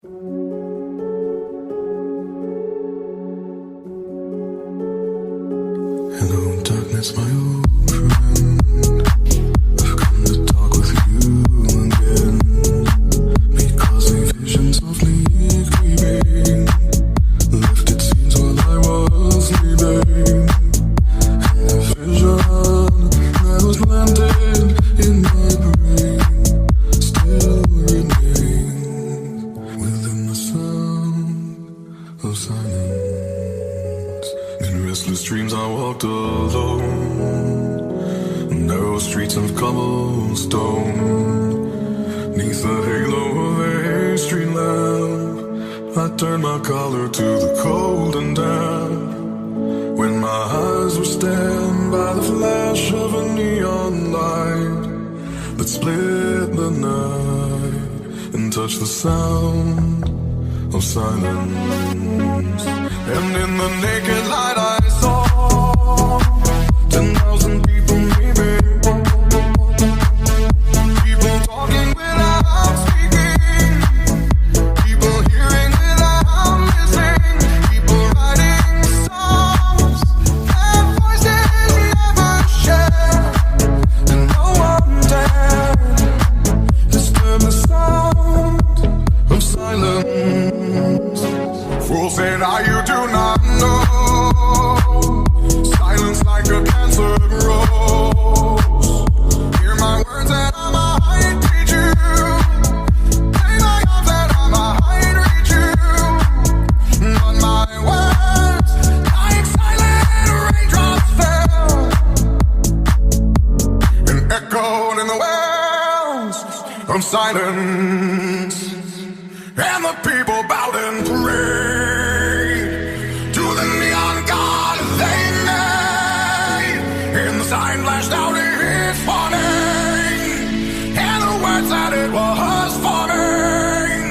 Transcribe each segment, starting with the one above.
Hello, darkness, my old friend. I've come to talk with you again, because a vision softly creeping lifted scenes while I was sleeping, and a vision that was planted in my brain still remains within the sound of silence. In restless dreams I walked alone, narrow streets of cobblestone, neath the halo of a street lamp. I turned my collar to the cold and damp, when my eyes were stabbed by the flash of a neon light that split the night and touched the sound of silence. And in the naked light I saw 10,000 people maybe, people talking without speaking, people hearing without listening, people writing songs that voices never shared, and no one dared disturb the sound of silence. Fools say now you do not know, silence like a cancer grows. Hear my words and I might teach you, play my arms and I might reach you, but my words like silent raindrops fell and echoed in the wells of silence. And the people bowed and prayed to the neon god they made, and the sign flashed out its warning, and the words that it was forming,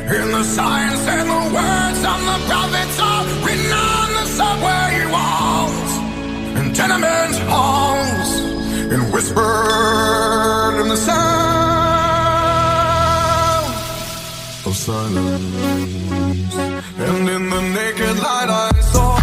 and the sign said the words of the prophets are written on the subway walls and tenement halls, and whispered in the sound of silence. And in the naked light I saw